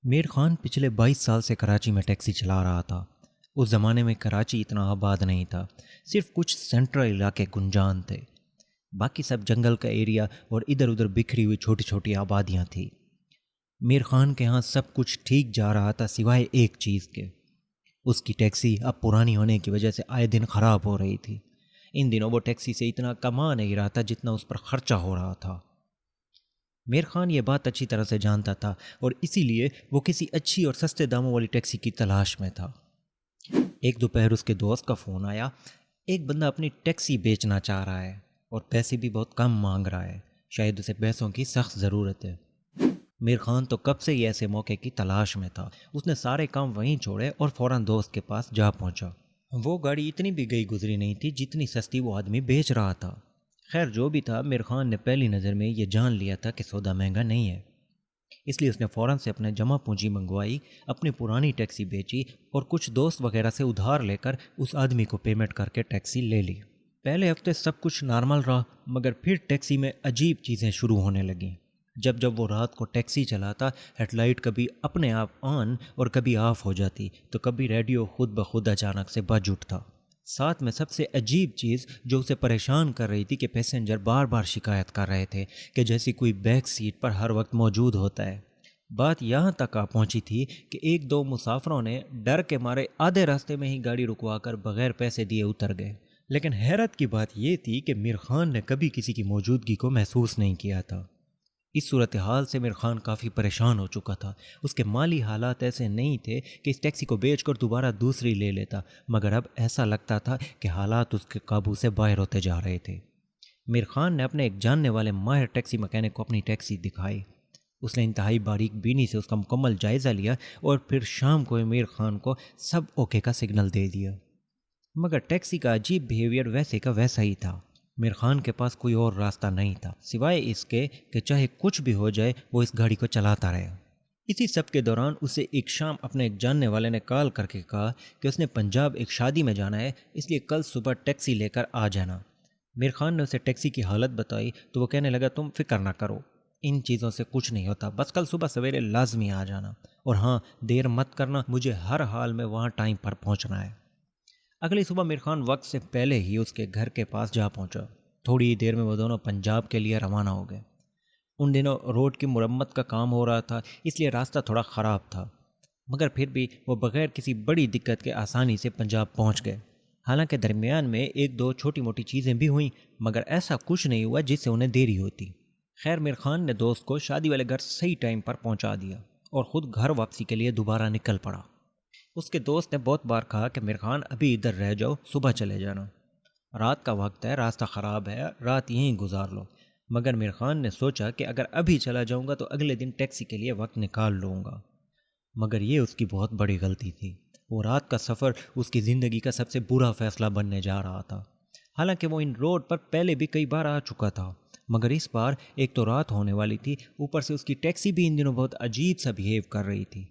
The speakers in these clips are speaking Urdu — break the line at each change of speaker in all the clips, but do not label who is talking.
میر خان پچھلے 22 سال سے کراچی میں ٹیکسی چلا رہا تھا۔ اس زمانے میں کراچی اتنا آباد نہیں تھا، صرف کچھ سینٹرل علاقے گنجان تھے، باقی سب جنگل کا ایریا اور ادھر ادھر بکھری ہوئی چھوٹی چھوٹی آبادیاں تھیں۔ میر خان کے ہاں سب کچھ ٹھیک جا رہا تھا سوائے ایک چیز کے، اس کی ٹیکسی اب پرانی ہونے کی وجہ سے آئے دن خراب ہو رہی تھی۔ ان دنوں وہ ٹیکسی سے اتنا کما نہیں رہا تھا جتنا اس پر خرچہ ہو رہا تھا۔ میر خان یہ بات اچھی طرح سے جانتا تھا اور اسی لیے وہ کسی اچھی اور سستے داموں والی ٹیکسی کی تلاش میں تھا۔ ایک دوپہر اس کے دوست کا فون آیا، ایک بندہ اپنی ٹیکسی بیچنا چاہ رہا ہے اور پیسے بھی بہت کم مانگ رہا ہے، شاید اسے پیسوں کی سخت ضرورت ہے۔ میر خان تو کب سے ہی ایسے موقع کی تلاش میں تھا، اس نے سارے کام وہیں چھوڑے اور فوراً دوست کے پاس جا پہنچا۔ وہ گاڑی اتنی بھی گئی گزری نہیں تھی جتنی سستی وہ آدمی بیچ رہا تھا۔ خیر جو بھی تھا، میر خان نے پہلی نظر میں یہ جان لیا تھا کہ سودا مہنگا نہیں ہے، اس لیے اس نے فوراً سے اپنے جمع پونجی منگوائی، اپنی پرانی ٹیکسی بیچی اور کچھ دوست وغیرہ سے ادھار لے کر اس آدمی کو پیمنٹ کر کے ٹیکسی لے لی۔ پہلے ہفتے سب کچھ نارمل رہا، مگر پھر ٹیکسی میں عجیب چیزیں شروع ہونے لگیں۔ جب وہ رات کو ٹیکسی چلاتا، ہیڈ لائٹ کبھی اپنے آپ آن اور کبھی آف ہو جاتی، تو کبھی ریڈیو خود بخود اچانک سے بج اٹھتا۔ ساتھ میں سب سے عجیب چیز جو اسے پریشان کر رہی تھی کہ پیسنجر بار بار شکایت کر رہے تھے کہ جیسی کوئی بیک سیٹ پر ہر وقت موجود ہوتا ہے۔ بات یہاں تک آ پہنچی تھی کہ ایک دو مسافروں نے ڈر کے مارے آدھے راستے میں ہی گاڑی رکوا کر بغیر پیسے دیے اتر گئے۔ لیکن حیرت کی بات یہ تھی کہ میر خان نے کبھی کسی کی موجودگی کو محسوس نہیں کیا تھا۔ اس صورتحال سے میر خان کافی پریشان ہو چکا تھا۔ اس کے مالی حالات ایسے نہیں تھے کہ اس ٹیکسی کو بیچ کر دوبارہ دوسری لے لیتا، مگر اب ایسا لگتا تھا کہ حالات اس کے قابو سے باہر ہوتے جا رہے تھے۔ میر خان نے اپنے ایک جاننے والے ماہر ٹیکسی مکینک کو اپنی ٹیکسی دکھائی۔ اس نے انتہائی باریک بینی سے اس کا مکمل جائزہ لیا اور پھر شام کو میر خان کو سب اوکے کا سگنل دے دیا۔ مگر ٹیکسی کا عجیب بیہیویئر ویسے کا ویسا ہی تھا۔ میر خان کے پاس کوئی اور راستہ نہیں تھا سوائے اس کے کہ چاہے کچھ بھی ہو جائے وہ اس گاڑی کو چلاتا رہے۔ اسی سب کے دوران اسے ایک شام اپنے ایک جاننے والے نے کال کر کے کہا کہ اس نے پنجاب ایک شادی میں جانا ہے، اس لیے کل صبح ٹیکسی لے کر آ جانا۔ میر خان نے اسے ٹیکسی کی حالت بتائی تو وہ کہنے لگا، تم فکر نہ کرو، ان چیزوں سے کچھ نہیں ہوتا، بس کل صبح سویرے لازمی آ جانا، اور ہاں دیر مت کرنا، مجھے ہر حال میں وہاں ٹائم پر پہنچنا ہے۔ اگلی صبح میر خان وقت سے پہلے ہی اس کے گھر کے پاس جا پہنچا۔ تھوڑی ہی دیر میں وہ دونوں پنجاب کے لیے روانہ ہو گئے۔ ان دنوں روڈ کی مرمت کا کام ہو رہا تھا، اس لیے راستہ تھوڑا خراب تھا، مگر پھر بھی وہ بغیر کسی بڑی دقت کے آسانی سے پنجاب پہنچ گئے۔ حالانکہ درمیان میں ایک دو چھوٹی موٹی چیزیں بھی ہوئیں، مگر ایسا کچھ نہیں ہوا جس سے انہیں دیری ہوتی۔ خیر میر خان نے دوست کو شادی والے گھر صحیح ٹائم پر پہنچا دیا اور خود گھر واپسی کے لیے دوبارہ نکل پڑا۔ اس کے دوست نے بہت بار کہا کہ میر خان ابھی ادھر رہ جاؤ، صبح چلے جانا، رات کا وقت ہے، راستہ خراب ہے، رات یہیں گزار لو۔ مگر میر خان نے سوچا کہ اگر ابھی چلا جاؤں گا تو اگلے دن ٹیکسی کے لیے وقت نکال لوں گا، مگر یہ اس کی بہت بڑی غلطی تھی۔ وہ رات کا سفر اس کی زندگی کا سب سے برا فیصلہ بننے جا رہا تھا۔ حالانکہ وہ ان روڈ پر پہلے بھی کئی بار آ چکا تھا، مگر اس بار ایک تو رات ہونے والی تھی، اوپر سے اس کی ٹیکسی بھی ان دنوں بہت عجیب سا بہیو کر رہی تھی۔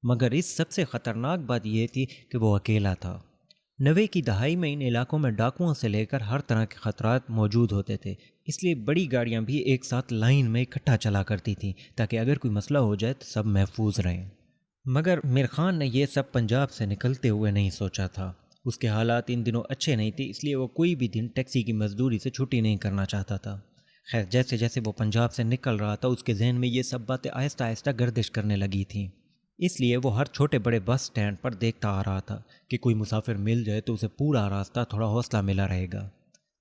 مگر اس سب سے خطرناک بات یہ تھی کہ وہ اکیلا تھا۔ 90 کی دہائی میں ان علاقوں میں ڈاکوؤں سے لے کر ہر طرح کے خطرات موجود ہوتے تھے، اس لیے بڑی گاڑیاں بھی ایک ساتھ لائن میں اکٹھا چلا کرتی تھیں تاکہ اگر کوئی مسئلہ ہو جائے تو سب محفوظ رہیں۔ مگر میر خان نے یہ سب پنجاب سے نکلتے ہوئے نہیں سوچا تھا۔ اس کے حالات ان دنوں اچھے نہیں تھے، اس لیے وہ کوئی بھی دن ٹیکسی کی مزدوری سے چھٹی نہیں کرنا چاہتا تھا۔ خیر جیسے جیسے وہ پنجاب سے نکل رہا تھا، اس کے ذہن میں یہ سب باتیں آہستہ آہستہ گردش کرنے لگی تھیں۔ اس لیے وہ ہر چھوٹے بڑے بس سٹینڈ پر دیکھتا آ رہا تھا کہ کوئی مسافر مل جائے تو اسے پورا راستہ تھوڑا حوصلہ ملا رہے گا۔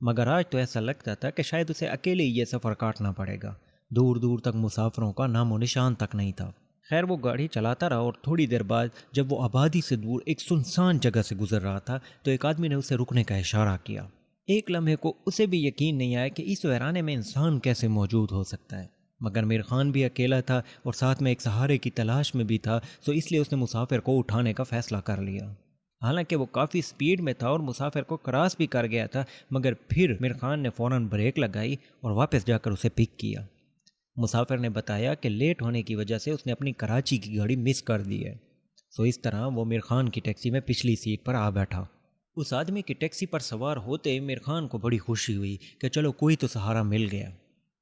مگر آج تو ایسا لگتا تھا کہ شاید اسے اکیلے ہی یہ سفر کاٹنا پڑے گا۔ دور دور تک مسافروں کا نام و نشان تک نہیں تھا۔ خیر وہ گاڑی چلاتا رہا اور تھوڑی دیر بعد جب وہ آبادی سے دور ایک سنسان جگہ سے گزر رہا تھا تو ایک آدمی نے اسے رکنے کا اشارہ کیا۔ ایک لمحے کو اسے بھی یقین نہیں آیا کہ اس ویرانے میں انسان کیسے موجود ہو سکتا ہے، مگر میر خان بھی اکیلا تھا اور ساتھ میں ایک سہارے کی تلاش میں بھی تھا، تو اس لیے اس نے مسافر کو اٹھانے کا فیصلہ کر لیا۔ حالانکہ وہ کافی سپیڈ میں تھا اور مسافر کو کراس بھی کر گیا تھا، مگر پھر میر خان نے فوراً بریک لگائی اور واپس جا کر اسے پک کیا۔ مسافر نے بتایا کہ لیٹ ہونے کی وجہ سے اس نے اپنی کراچی کی گاڑی مس کر دی ہے، سو اس طرح وہ میر خان کی ٹیکسی میں پچھلی سیٹ پر آ بیٹھا۔ اس آدمی کی ٹیکسی پر سوار ہوتے ہی میر خان کو بڑی خوشی ہوئی کہ چلو کوئی تو سہارا مل گیا۔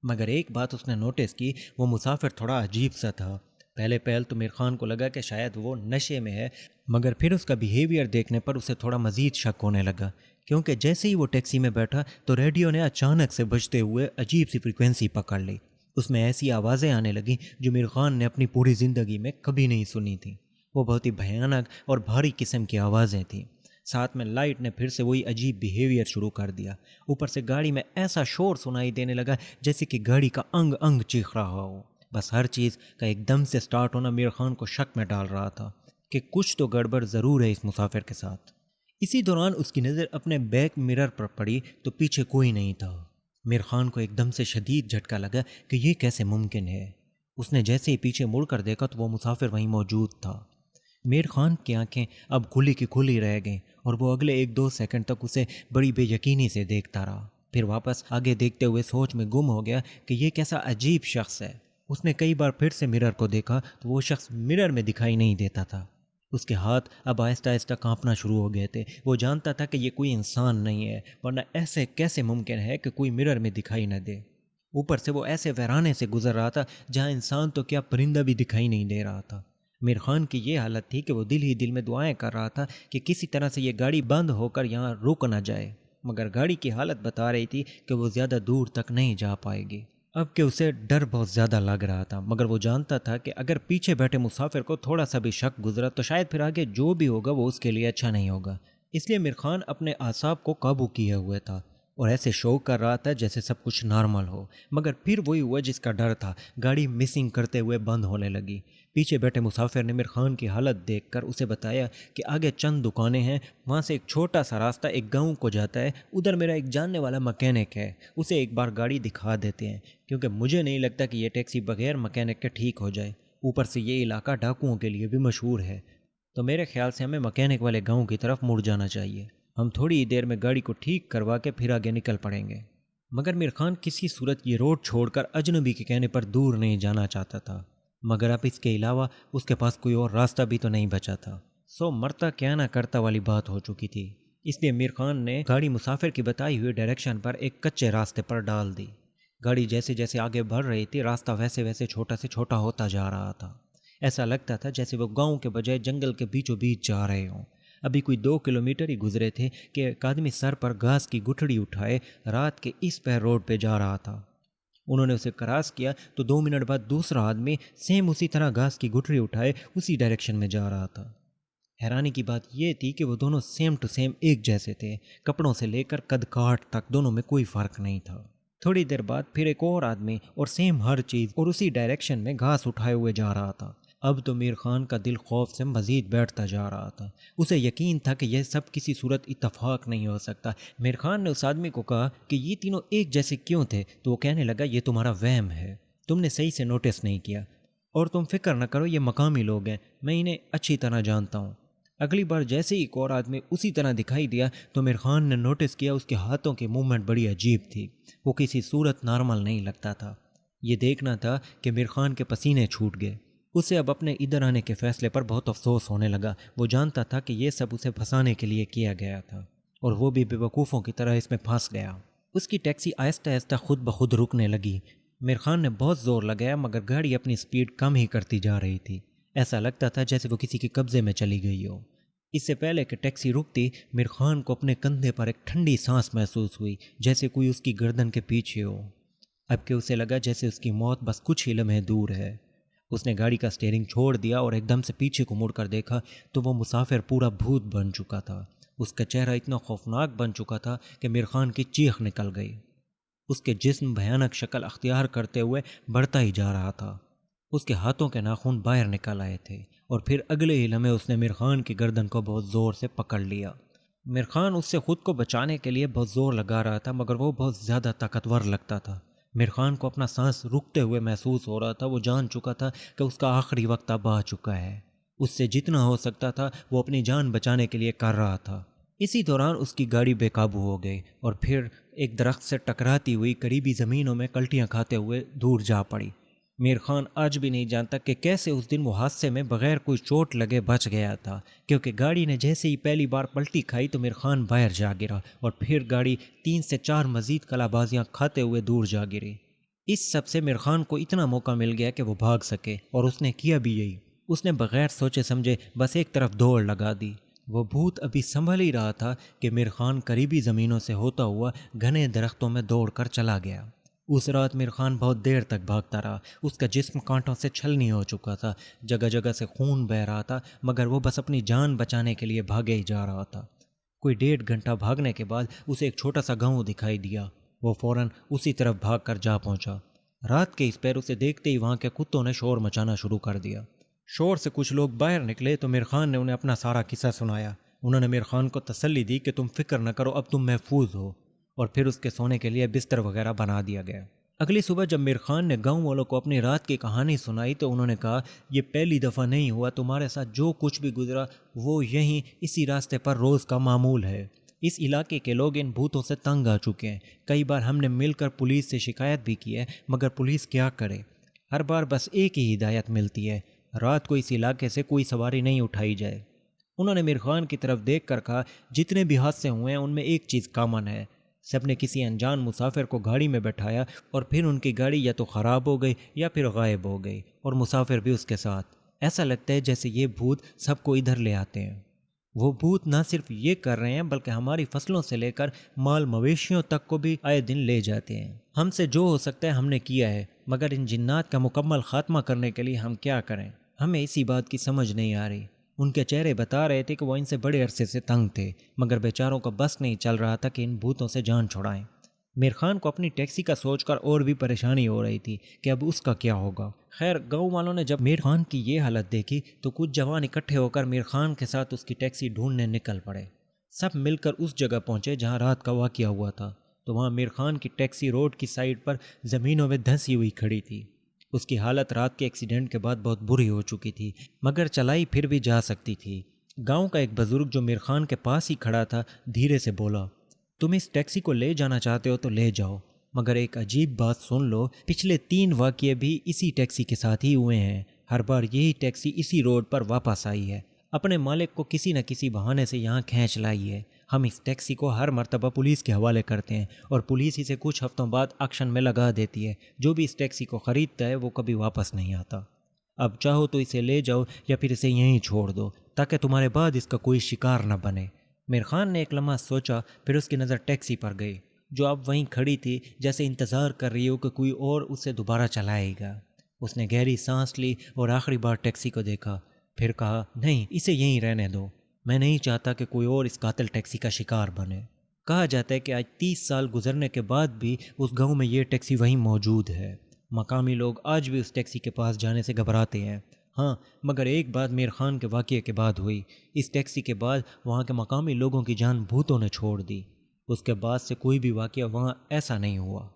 مگر ایک بات اس نے نوٹس کی، وہ مسافر تھوڑا عجیب سا تھا۔ پہلے پہل تو میر خان کو لگا کہ شاید وہ نشے میں ہے، مگر پھر اس کا بیہیویئر دیکھنے پر اسے تھوڑا مزید شک ہونے لگا، کیونکہ جیسے ہی وہ ٹیکسی میں بیٹھا تو ریڈیو نے اچانک سے بجتے ہوئے عجیب سی فریکوینسی پکڑ لی۔ اس میں ایسی آوازیں آنے لگیں جو میر خان نے اپنی پوری زندگی میں کبھی نہیں سنی تھیں۔ وہ بہت ہی بھیانک اور بھاری قسم کی آوازیں تھیں۔ ساتھ میں لائٹ نے پھر سے وہی عجیب بیہیویئر شروع کر دیا۔ اوپر سے گاڑی میں ایسا شور سنائی دینے لگا جیسے کہ گاڑی کا انگ انگ چیخ رہا ہو۔ بس ہر چیز کا ایک دم سے سٹارٹ ہونا میر خان کو شک میں ڈال رہا تھا کہ کچھ تو گڑبڑ ضرور ہے اس مسافر کے ساتھ۔ اسی دوران اس کی نظر اپنے بیک مرر پر پڑی تو پیچھے کوئی نہیں تھا۔ میر خان کو ایک دم سے شدید جھٹکا لگا کہ یہ کیسے ممکن ہے۔ اس نے جیسے ہی پیچھے مڑ کر دیکھا تو وہ مسافر وہیں موجود تھا۔ میر خان کی آنکھیں اب کھلی کی کھلی رہ گئیں اور وہ اگلے 1-2 سیکنڈ تک اسے بڑی بے یقینی سے دیکھتا رہا، پھر واپس آگے دیکھتے ہوئے سوچ میں گم ہو گیا کہ یہ کیسا عجیب شخص ہے۔ اس نے کئی بار پھر سے مرر کو دیکھا تو وہ شخص مرر میں دکھائی نہیں دیتا تھا۔ اس کے ہاتھ اب آہستہ آہستہ کانپنا شروع ہو گئے تھے۔ وہ جانتا تھا کہ یہ کوئی انسان نہیں ہے، ورنہ ایسے کیسے ممکن ہے کہ کوئی مرر میں دکھائی نہ دے۔ اوپر سے وہ ایسے ویرانے سے گزر رہا تھا جہاں انسان تو کیا پرندہ بھی دکھائی نہیں دے رہا تھا۔ میر خان کی یہ حالت تھی کہ وہ دل ہی دل میں دعائیں کر رہا تھا کہ کسی طرح سے یہ گاڑی بند ہو کر یہاں رک نہ جائے، مگر گاڑی کی حالت بتا رہی تھی کہ وہ زیادہ دور تک نہیں جا پائے گی۔ اب کہ اسے ڈر بہت زیادہ لگ رہا تھا، مگر وہ جانتا تھا کہ اگر پیچھے بیٹھے مسافر کو تھوڑا سا بھی شک گزرا تو شاید پھر آگے جو بھی ہوگا وہ اس کے لیے اچھا نہیں ہوگا۔ اس لیے میر خان اپنے اعصاب کو قابو کیے ہوئے تھا اور ایسے شو کر رہا تھا جیسے سب کچھ نارمل ہو، مگر پھر وہی ہوا جس کا ڈر تھا۔ گاڑی مسنگ کرتے ہوئے بند ہونے لگی۔ پیچھے بیٹھے مسافر نے میر خان کی حالت دیکھ کر اسے بتایا کہ آگے چند دکانیں ہیں، وہاں سے ایک چھوٹا سا راستہ ایک گاؤں کو جاتا ہے، ادھر میرا ایک جاننے والا مکینک ہے، اسے ایک بار گاڑی دکھا دیتے ہیں، کیونکہ مجھے نہیں لگتا کہ یہ ٹیکسی بغیر مکینک کے ٹھیک ہو جائے۔ اوپر سے یہ علاقہ ڈاکوؤں کے لیے بھی مشہور ہے، تو میرے خیال سے ہمیں مکینک والے گاؤں کی طرف مڑ جانا چاہیے۔ ہم تھوڑی ہی دیر میں گاڑی کو ٹھیک کروا کے پھر آگے نکل پڑیں گے۔ مگر میر خان کسی صورت یہ روڈ چھوڑ کر اجنبی کے کہنے پر دور نہیں جانا چاہتا تھا، مگر اب اس کے علاوہ اس کے پاس کوئی اور راستہ بھی تو نہیں بچا تھا۔ سو مرتا کیا نہ کرتا والی بات ہو چکی تھی۔ اس لیے میر خان نے گاڑی مسافر کی بتائی ہوئی ڈائریکشن پر ایک کچے راستے پر ڈال دی۔ گاڑی جیسے جیسے آگے بڑھ رہی تھی راستہ ویسے ویسے چھوٹا سے چھوٹا ہوتا جا رہا تھا۔ ایسا لگتا تھا جیسے وہ گاؤں کے بجائے جنگل کے بیچوں بیچ جا رہے ہوں۔ ابھی کوئی 2 کلومیٹر ہی گزرے تھے کہ ایک آدمی سر پر گھاس کی گٹھڑی اٹھائے رات کے اس پیر روڈ پہ جا رہا تھا۔ انہوں نے اسے کراس کیا تو 2 منٹ بعد دوسرا آدمی سیم اسی طرح گھاس کی گٹھڑی اٹھائے اسی ڈائریکشن میں جا رہا تھا۔ حیرانی کی بات یہ تھی کہ وہ دونوں سیم ٹو سیم ایک جیسے تھے، کپڑوں سے لے کر قد کاٹ تک دونوں میں کوئی فرق نہیں تھا۔ تھوڑی دیر بعد پھر ایک اور آدمی اور سیم ہر چیز اور اسی ڈائریکشن میں گھاس اٹھائے ہوئے جا رہا تھا۔ اب تو میر خان کا دل خوف سے مزید بیٹھتا جا رہا تھا۔ اسے یقین تھا کہ یہ سب کسی صورت اتفاق نہیں ہو سکتا۔ میر خان نے اس آدمی کو کہا کہ یہ تینوں ایک جیسے کیوں تھے؟ تو وہ کہنے لگا یہ تمہارا وہم ہے، تم نے صحیح سے نوٹس نہیں کیا، اور تم فکر نہ کرو یہ مقامی لوگ ہیں، میں انہیں اچھی طرح جانتا ہوں۔ اگلی بار جیسے ہی ایک اور آدمی اسی طرح دکھائی دیا تو میر خان نے نوٹس کیا اس کے ہاتھوں کی موومنٹ بڑی عجیب تھی، وہ کسی صورت نارمل نہیں لگتا تھا۔ یہ دیکھنا تھا کہ میر خان کے پسینے چھوٹ گئے۔ اسے اب اپنے ادھر آنے کے فیصلے پر بہت افسوس ہونے لگا۔ وہ جانتا تھا کہ یہ سب اسے پھنسانے کے لیے کیا گیا تھا اور وہ بھی بے وقوفوں کی طرح اس میں پھنس گیا۔ اس کی ٹیکسی آہستہ آہستہ خود بخود رکنے لگی۔ میر خان نے بہت زور لگایا مگر گاڑی اپنی سپیڈ کم ہی کرتی جا رہی تھی۔ ایسا لگتا تھا جیسے وہ کسی کے قبضے میں چلی گئی ہو۔ اس سے پہلے کہ ٹیکسی رکتی میر خان کو اپنے کندھے پر ایک ٹھنڈی سانس محسوس ہوئی، جیسے کوئی اس کی گردن کے پیچھے ہو۔ اب کہ اسے لگا جیسے اس کی موت بس کچھ ہی لمحے دور ہے۔ اس نے گاڑی کا سٹیئرنگ چھوڑ دیا اور ایک دم سے پیچھے کو مڑ کر دیکھا تو وہ مسافر پورا بھوت بن چکا تھا۔ اس کا چہرہ اتنا خوفناک بن چکا تھا کہ میر خان کی چیخ نکل گئی۔ اس کے جسم بھیانک شکل اختیار کرتے ہوئے بڑھتا ہی جا رہا تھا۔ اس کے ہاتھوں کے ناخن باہر نکل آئے تھے اور پھر اگلے ہی لمحے اس نے میر خان کی گردن کو بہت زور سے پکڑ لیا۔ میر خان اس سے خود کو بچانے کے لیے بہت زور لگا رہا تھا مگر وہ بہت زیادہ طاقتور لگتا تھا۔ میر خان کو اپنا سانس رکتے ہوئے محسوس ہو رہا تھا۔ وہ جان چکا تھا کہ اس کا آخری وقت اب آ چکا ہے۔ اس سے جتنا ہو سکتا تھا وہ اپنی جان بچانے کے لیے کر رہا تھا۔ اسی دوران اس کی گاڑی بے قابو ہو گئی اور پھر ایک درخت سے ٹکراتی ہوئی قریبی زمینوں میں کلٹیاں کھاتے ہوئے دور جا پڑی۔ میر خان آج بھی نہیں جانتا کہ کیسے اس دن وہ حادثے میں بغیر کوئی چوٹ لگے بچ گیا تھا، کیونکہ گاڑی نے جیسے ہی پہلی بار پلٹی کھائی تو میر خان باہر جا گرا اور پھر گاڑی 3 سے 4 مزید کلا بازیاں کھاتے ہوئے دور جا گری۔ اس سب سے میر خان کو اتنا موقع مل گیا کہ وہ بھاگ سکے، اور اس نے کیا بھی یہی۔ اس نے بغیر سوچے سمجھے بس ایک طرف دوڑ لگا دی۔ وہ بھوت ابھی سنبھل ہی رہا تھا کہ میر خان قریبی زمینوں سے ہوتا ہوا گھنے درختوں میں دوڑ کر چلا گیا۔ اس رات میر خان بہت دیر تک بھاگتا رہا۔ اس کا جسم کانٹوں سے چھلنی ہو چکا تھا، جگہ جگہ سے خون بہہ رہا تھا، مگر وہ بس اپنی جان بچانے کے لیے بھاگے ہی جا رہا تھا۔ کوئی 1.5 گھنٹہ بھاگنے کے بعد اسے ایک چھوٹا سا گاؤں دکھائی دیا۔ وہ فوراً اسی طرف بھاگ کر جا پہنچا۔ رات کے اس پہر اسے دیکھتے ہی وہاں کے کتوں نے شور مچانا شروع کر دیا۔ شور سے کچھ لوگ باہر نکلے تو میر خان نے انہیں اپنا سارا قصہ سنایا۔ انہوں نے میر خان کو تسلی دی کہ تم فکر نہ کرو، اب تم محفوظ ہو، اور پھر اس کے سونے کے لیے بستر وغیرہ بنا دیا گیا۔ اگلی صبح جب میر خان نے گاؤں والوں کو اپنی رات کی کہانی سنائی تو انہوں نے کہا، یہ پہلی دفعہ نہیں ہوا، تمہارے ساتھ جو کچھ بھی گزرا وہ یہیں اسی راستے پر روز کا معمول ہے۔ اس علاقے کے لوگ ان بھوتوں سے تنگ آ چکے ہیں۔ کئی بار ہم نے مل کر پولیس سے شکایت بھی کی ہے، مگر پولیس کیا کرے؟ ہر بار بس ایک ہی ہدایت ملتی ہے، رات کو اس علاقے سے کوئی سواری نہیں اٹھائی جائے۔ انہوں نے میر خان کی طرف دیکھ کر کہا، جتنے بھی حادثے ہوئے ہیں ان میں ایک چیز کامن ہے، سب نے کسی انجان مسافر کو گاڑی میں بٹھایا اور پھر ان کی گاڑی یا تو خراب ہو گئی یا پھر غائب ہو گئی، اور مسافر بھی اس کے ساتھ۔ ایسا لگتا ہے جیسے یہ بھوت سب کو ادھر لے آتے ہیں۔ وہ بھوت نہ صرف یہ کر رہے ہیں بلکہ ہماری فصلوں سے لے کر مال مویشیوں تک کو بھی آئے دن لے جاتے ہیں۔ ہم سے جو ہو سکتا ہے ہم نے کیا ہے، مگر ان جنات کا مکمل خاتمہ کرنے کے لیے ہم کیا کریں؟ ہمیں اسی بات کی سمجھ نہیں آ رہی۔ ان کے چہرے بتا رہے تھے کہ وہ ان سے بڑے عرصے سے تنگ تھے، مگر بیچاروں کا بس نہیں چل رہا تھا کہ ان بھوتوں سے جان چھڑائیں۔ میر خان کو اپنی ٹیکسی کا سوچ کر اور بھی پریشانی ہو رہی تھی کہ اب اس کا کیا ہوگا۔ خیر، گاؤں والوں نے جب میر خان کی یہ حالت دیکھی تو کچھ جوان اکٹھے ہو کر میر خان کے ساتھ اس کی ٹیکسی ڈھونڈنے نکل پڑے۔ سب مل کر اس جگہ پہنچے جہاں رات کا واقعہ ہوا تھا، تو وہاں میر خان کی ٹیکسی روڈ کی سائڈ پر زمینوں میں دھنسی ہوئی کھڑی تھی۔ اس کی حالت رات کے ایکسیڈنٹ کے بعد بہت بری ہو چکی تھی، مگر چلائی پھر بھی جا سکتی تھی۔ گاؤں کا ایک بزرگ جو میر خان کے پاس ہی کھڑا تھا دھیرے سے بولا، تم اس ٹیکسی کو لے جانا چاہتے ہو تو لے جاؤ، مگر ایک عجیب بات سن لو، پچھلے 3 واقعے بھی اسی ٹیکسی کے ساتھ ہی ہوئے ہیں۔ ہر بار یہی ٹیکسی اسی روڈ پر واپس آئی ہے، اپنے مالک کو کسی نہ کسی بہانے سے یہاں کھینچ لائی ہے۔ ہم اس ٹیکسی کو ہر مرتبہ پولیس کے حوالے کرتے ہیں اور پولیس اسے کچھ ہفتوں بعد ایکشن میں لگا دیتی ہے۔ جو بھی اس ٹیکسی کو خریدتا ہے وہ کبھی واپس نہیں آتا۔ اب چاہو تو اسے لے جاؤ یا پھر اسے یہیں چھوڑ دو تاکہ تمہارے بعد اس کا کوئی شکار نہ بنے۔ میر خان نے ایک لمحہ سوچا، پھر اس کی نظر ٹیکسی پر گئی جو اب وہیں کھڑی تھی، جیسے انتظار کر رہی ہو کہ کوئی اور اسے دوبارہ چلائے گا۔ اس نے گہری سانس لی اور آخری بار ٹیکسی کو دیکھا، پھر کہا، نہیں، اسے یہیں رہنے دو، میں نہیں چاہتا کہ کوئی اور اس قاتل ٹیکسی کا شکار بنے۔ کہا جاتا ہے کہ آج 30 سال گزرنے کے بعد بھی اس گاؤں میں یہ ٹیکسی وہیں موجود ہے۔ مقامی لوگ آج بھی اس ٹیکسی کے پاس جانے سے گھبراتے ہیں۔ ہاں، مگر ایک بات میر خان کے واقعے کے بعد ہوئی، اس ٹیکسی کے بعد وہاں کے مقامی لوگوں کی جان بھوتوں نے چھوڑ دی۔ اس کے بعد سے کوئی بھی واقعہ وہاں ایسا نہیں ہوا۔